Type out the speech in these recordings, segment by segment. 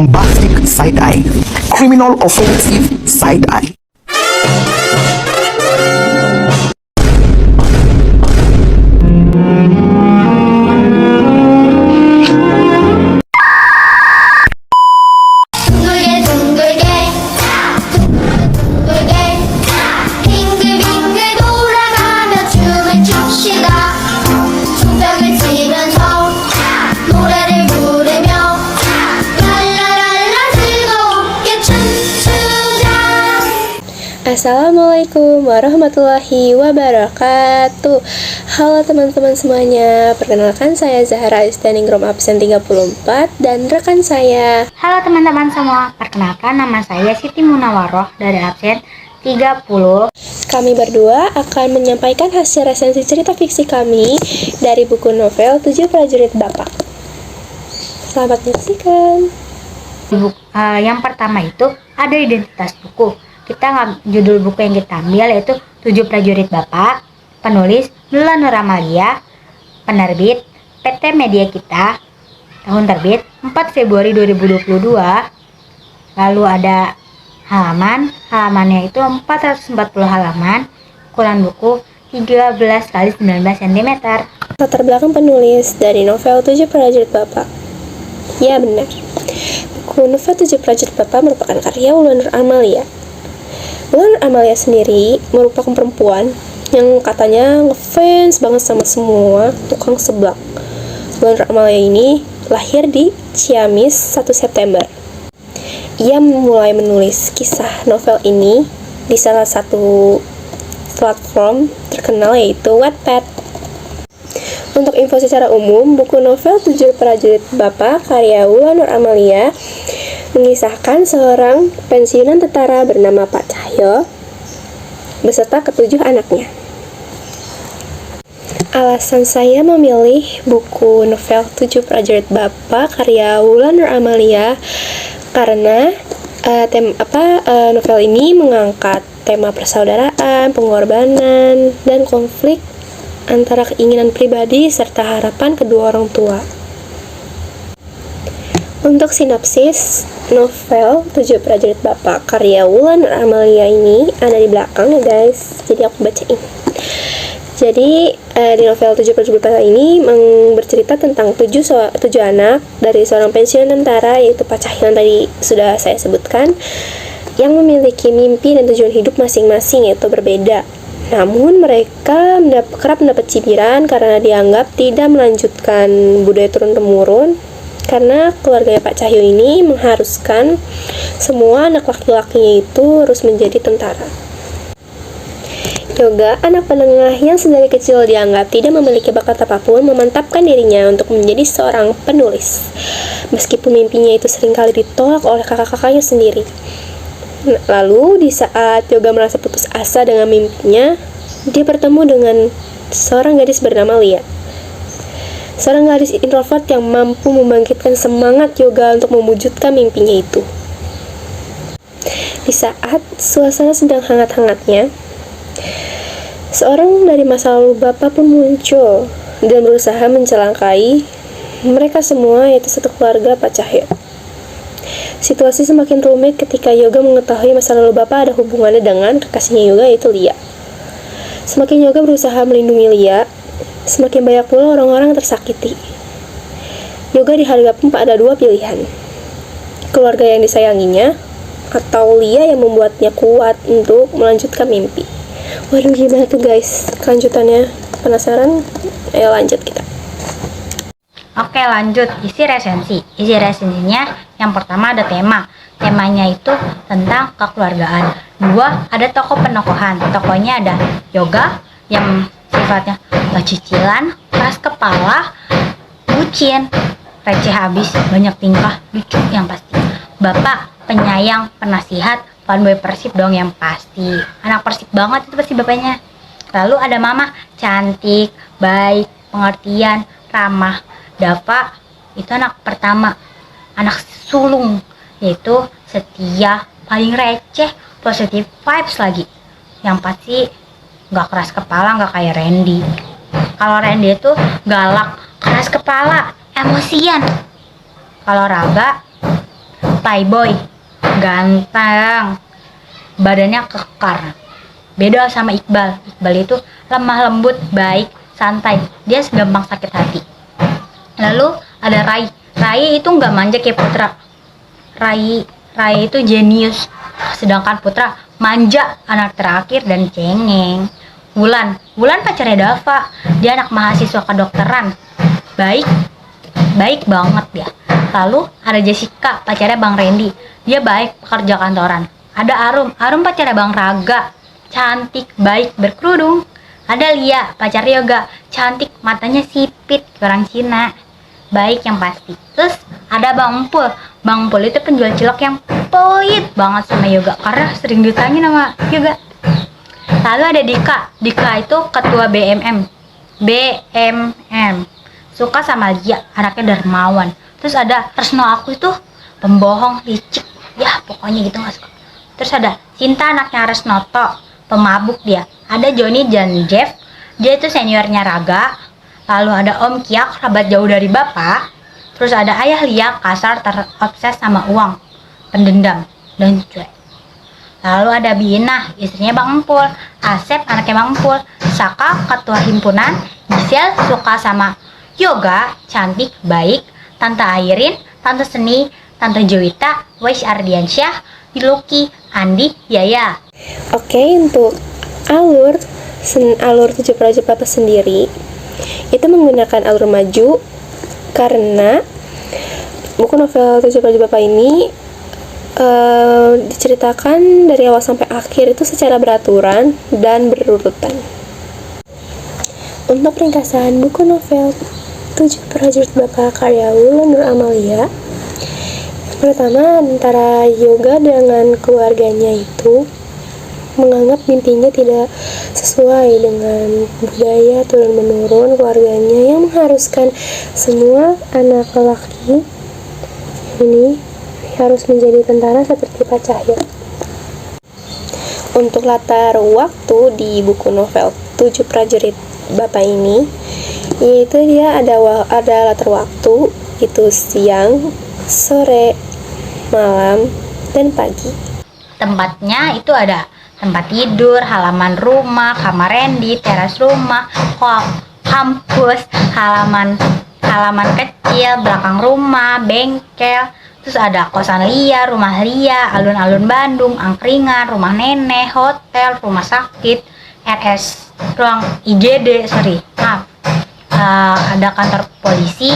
bombastic side-eye, criminal offensive side-eye. 둥글게 둥글게 둥글게 빙글빙글 돌아가며 춤을 춥시다. 손뼉을 치면서 노래를 부르며 랄라랄라 즐겁게 춤추자. Assalamualaikum warahmatullahi wabarakatuh. Halo teman-teman semuanya, perkenalkan saya Zahra Istaningrum absen 34 dan rekan saya. Halo teman-teman semua, perkenalkan nama saya Siti Munawaroh dari absen 30. Kami berdua akan menyampaikan hasil resensi cerita fiksi kami dari buku novel 7 Prajurit Bapak. Selamat menyaksikan. Yang pertama itu ada identitas buku. Judul buku yang kita ambil yaitu 7 Prajurit Bapak, penulis Nula Nur Amalia, penerbit PT Media Kita, tahun terbit 4 Februari 2022. Lalu ada halamannya itu 440 halaman, ukuran buku 13 x 19 cm. Latar belakang penulis dari novel 7 Prajurit Bapak. Ya benar, buku novel 7 Prajurit Bapak merupakan karya Nula Nur Amalia. Nula Nur Amalia sendiri merupakan perempuan yang katanya ngefans banget sama semua tukang seblak. Nula Nur Amalia ini lahir di Ciamis 1 September. Ia mulai menulis kisah novel ini di salah satu platform terkenal yaitu Wattpad. Untuk info secara umum, buku novel 7 Prajurit Bapak karya Nula Nur Amalia mengisahkan seorang pensiunan tentara bernama Pak Cahyo beserta ketujuh anaknya. Alasan saya memilih buku novel 7 Prajurit Bapak karya Nula Nur Amalia karena novel ini mengangkat tema persaudaraan, pengorbanan, dan konflik antara keinginan pribadi serta harapan kedua orang tua. Untuk sinopsis novel 7 Prajurit Bapak karya Nula Nur Amalia ini ada di belakang ya guys, jadi aku bacain. Jadi di novel 7 Prajurit Bapak ini bercerita tentang 7 anak dari seorang pensiunan tentara yaitu Pak Cahyo yang tadi sudah saya sebutkan, yang memiliki mimpi dan tujuan hidup masing-masing yaitu berbeda. Namun mereka kerap mendapat cibiran karena dianggap tidak melanjutkan budaya turun-temurun, karena keluarga Pak Cahyo ini mengharuskan semua anak laki-lakinya itu harus menjadi tentara. Yoga, anak penengah yang sedari kecil dianggap tidak memiliki bakat apapun, memantapkan dirinya untuk menjadi seorang penulis. Meskipun mimpinya itu seringkali ditolak oleh kakak-kakaknya sendiri. Lalu di saat Yoga merasa putus asa dengan mimpinya, dia bertemu dengan seorang gadis bernama Lia. Seorang gadis introvert yang mampu membangkitkan semangat Yoga untuk mewujudkan mimpinya itu. Di saat suasana sedang hangat-hangatnya, seorang dari masa lalu Bapak pun muncul dan berusaha mencelakai mereka semua, yaitu satu keluarga Pak Cahyo. Situasi semakin rumit ketika Yoga mengetahui masa lalu Bapak ada hubungannya dengan kekasihnya Yoga yaitu Lia. Semakin Yoga berusaha melindungi Lia, semakin banyak pula orang-orang tersakiti. Yoga dihadapkan pada dua pilihan, keluarga yang disayanginya atau Lia yang membuatnya kuat untuk melanjutkan mimpi. Waduh, gimana tuh guys kelanjutannya? Penasaran? Ayo lanjut kita. Oke, lanjut isi resensi. Isi resensinya yang pertama ada temanya itu tentang kekeluargaan. 2, ada tokoh penokohan. Tokohnya ada Yoga yang sifatnya cicilan, keras kepala, bucin, receh habis, banyak tingkah, lucu yang pasti. Bapak penyayang, penasihat, fanboy Persib dong yang pasti. Anak Persib banget itu pasti bapaknya. Lalu ada mama, cantik, baik, pengertian, ramah. Dava itu anak pertama, anak sulung, yaitu setia, paling receh, positive vibes lagi. Yang pasti nggak keras kepala, nggak kayak Randy. Kalau Randy itu galak, keras kepala, emosian. Kalau Raga playboy, ganteng, badannya kekar. Beda sama Iqbal. Iqbal itu lemah lembut, baik, santai. Dia segampang sakit hati. Lalu ada Rai. Rai itu nggak manja kayak Putra. Rai itu jenius. Sedangkan Putra manja, anak terakhir dan cengeng. Wulan pacarnya Dava. Dia anak mahasiswa kedokteran. Baik banget dia. Lalu ada Jessica, pacarnya Bang Randy. Dia baik, pekerja kantoran. Ada Arum pacarnya Bang Raga. Cantik, baik, berkerudung. Ada Lia, pacarnya Yoga. Cantik, matanya sipit, orang Cina. Baik yang pasti. Terus ada Bang Empul. Bang Empul itu penjual cilok yang pelit banget sama Yoga karena sering ditanya sama Yoga. Lalu ada Dika itu ketua BMM. Suka sama Lia, anaknya dermawan. Terus ada Resno aku itu pembohong, licik. Ya pokoknya gitu gak suka. Terus ada Cinta, anaknya Resnoto, pemabuk dia. Ada Joni dan Jeff, dia itu seniornya Raga. Lalu ada Om Kiak, kerabat jauh dari bapak. Terus ada Ayah Lia, kasar, terobses sama uang, pendendam, dan cuek. Lalu ada Bina, istrinya Bang Empul. Asep, anaknya Bang Empul. Saka, ketua himpunan. Gisel, suka sama Yoga, cantik, baik. Tante Airin, Tante Seni, Tante Joita, Wais Ardiansyah, Lucky, Andi, Yaya. Oke, untuk alur 7 Prajurit Papa sendiri itu menggunakan alur maju karena buku novel 7 Prajurit Papa ini diceritakan dari awal sampai akhir itu secara beraturan dan berurutan. Untuk ringkasan buku novel 7 Prajurit Bapa karya Wulan Nur Amalia, pertama, antara Yoga dengan keluarganya itu menganggap mimpinya tidak sesuai dengan budaya turun-menurun keluarganya yang mengharuskan semua anak lelaki ini harus menjadi tentara seperti Pak Cahyo. Untuk latar waktu di buku novel 7 Prajurit Bapa ini, yaitu dia ada latar waktu itu siang, sore, malam, dan pagi. Tempatnya itu ada tempat tidur, halaman rumah, kamar Randy, teras rumah, kampus, halaman kecil, belakang rumah, bengkel. Terus ada kosan Lia, rumah Lia, alun-alun Bandung, angkringan, rumah nenek, hotel, rumah sakit, RS, ruang IGD, ada kantor polisi,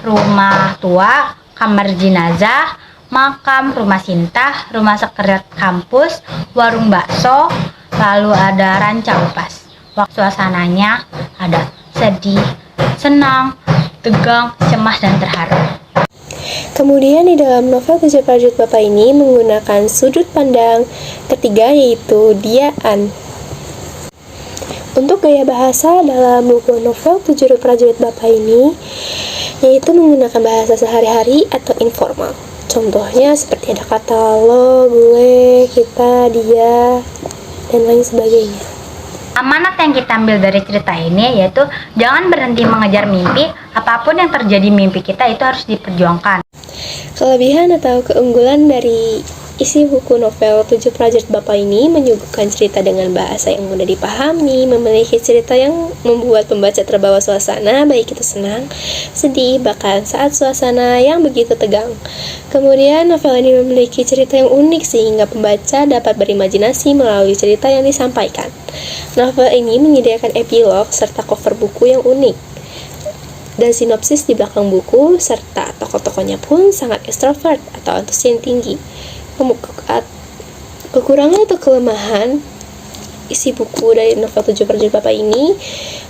rumah tua, kamar jenazah, makam, rumah Sinta, rumah sekretariat kampus, warung bakso, lalu ada ranca upas. Suasananya ada sedih, senang, tegang, cemas, dan terharu. Kemudian di dalam novel 7 Prajurit Bapa ini menggunakan sudut pandang ketiga, yaitu Diaan. Untuk gaya bahasa dalam buku novel 7 Prajurit Bapa ini yaitu menggunakan bahasa sehari-hari atau informal. Contohnya seperti ada kata lo, gue, kita, dia, dan lain sebagainya. Amanat yang kita ambil dari cerita ini yaitu jangan berhenti mengejar mimpi. Apapun yang terjadi mimpi kita itu harus diperjuangkan. Kelebihan atau keunggulan dari isi buku novel 7 Prajurit Bapa ini menyuguhkan cerita dengan bahasa yang mudah dipahami, memiliki cerita yang membuat pembaca terbawa suasana, baik itu senang, sedih, bahkan saat suasana yang begitu tegang. Kemudian novel ini memiliki cerita yang unik sehingga pembaca dapat berimajinasi melalui cerita yang disampaikan. Novel ini menyediakan epilog serta cover buku yang unik dan sinopsis di belakang buku, serta tokoh-tokohnya pun sangat ekstrovert atau antusias yang tinggi. Kekurangan atau kelemahan isi buku dari novel 7 Prajurit Bapa ini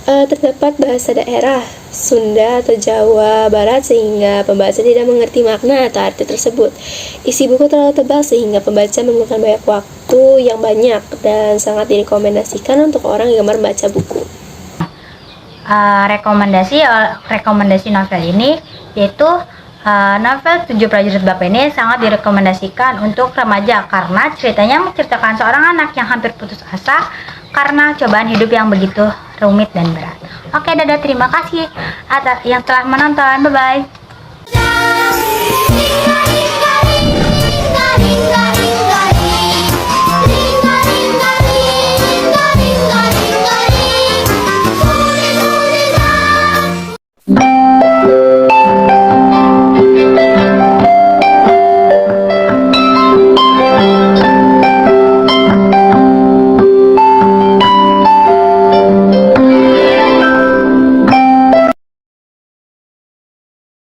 terdapat bahasa daerah Sunda atau Jawa Barat sehingga pembaca tidak mengerti makna atau arti tersebut. Isi buku terlalu tebal sehingga pembaca memerlukan banyak waktu yang banyak dan sangat direkomendasikan untuk orang yang gemar membaca buku. Rekomendasi novel ini yaitu novel 7 Prajurit Bapa ini sangat direkomendasikan untuk remaja karena ceritanya menceritakan seorang anak yang hampir putus asa karena cobaan hidup yang begitu rumit dan berat. Oke, dadah, terima kasih yang telah menonton. Bye-bye.